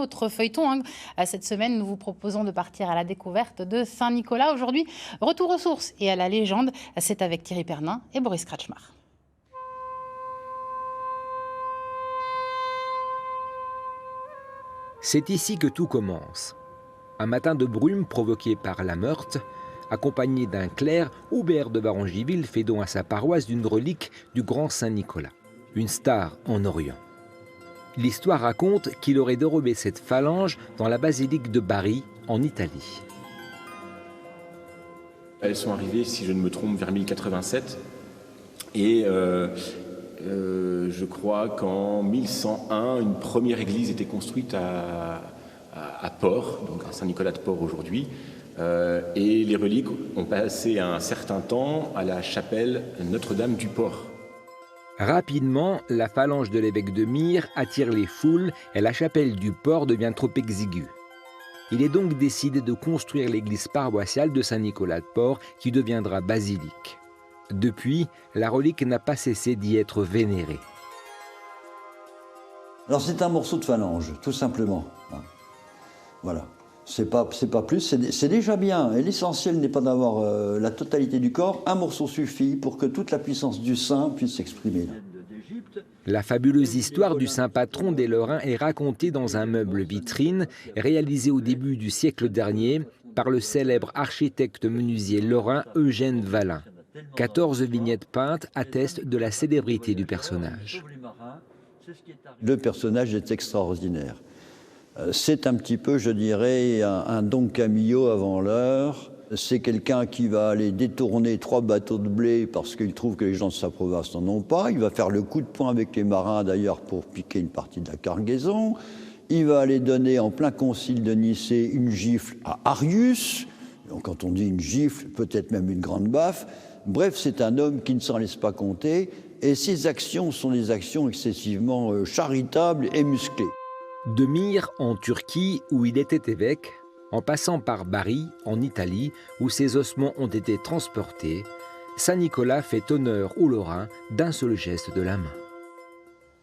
Autre feuilleton, cette semaine, nous vous proposons de partir à la découverte de Saint-Nicolas. Aujourd'hui, retour aux sources et à la légende. C'est avec Thierry Pernin et Boris Kretschmar. C'est ici que tout commence. Un matin de brume provoqué par la Meurthe, accompagné d'un clerc, Aubert de Varangiville fait don à sa paroisse d'une relique du grand Saint-Nicolas, une star en Orient. L'histoire raconte qu'il aurait dérobé cette phalange dans la basilique de Bari, en Italie. Elles sont arrivées, si je ne me trompe, vers 1087. Et je crois qu'en 1101, une première église était construite à Port, donc à Saint-Nicolas de Port aujourd'hui. Et les reliques ont passé un certain temps à la chapelle Notre-Dame du Port. Rapidement, la phalange de l'évêque de Myre attire les foules et la chapelle du port devient trop exiguë. Il est donc décidé de construire l'église paroissiale de Saint-Nicolas de Port qui deviendra basilique. Depuis, la relique n'a pas cessé d'y être vénérée. Alors c'est un morceau de phalange, tout simplement. Voilà. C'est pas plus, c'est déjà bien. Et l'essentiel n'est pas d'avoir la totalité du corps. Un morceau suffit pour que toute la puissance du saint puisse s'exprimer. La fabuleuse histoire du saint patron des Lorrains est racontée dans un meuble vitrine réalisé au début du siècle dernier par le célèbre architecte menuisier lorrain Eugène Vallin. 14 vignettes peintes attestent de la célébrité du personnage. Le personnage est extraordinaire. C'est un petit peu, je dirais, un Don Camillo avant l'heure. C'est quelqu'un qui va aller détourner 3 bateaux de blé parce qu'il trouve que les gens de sa province n'en ont pas. Il va faire le coup de poing avec les marins, d'ailleurs, pour piquer une partie de la cargaison. Il va aller donner en plein concile de Nicée une gifle à Arius. Donc, quand on dit une gifle, peut-être même une grande baffe. Bref, c'est un homme qui ne s'en laisse pas compter. Et ses actions sont des actions excessivement charitables et musclées. De Myre, en Turquie, où il était évêque, en passant par Bari, en Italie, où ses ossements ont été transportés, Saint-Nicolas fait honneur aux Lorrains d'un seul geste de la main.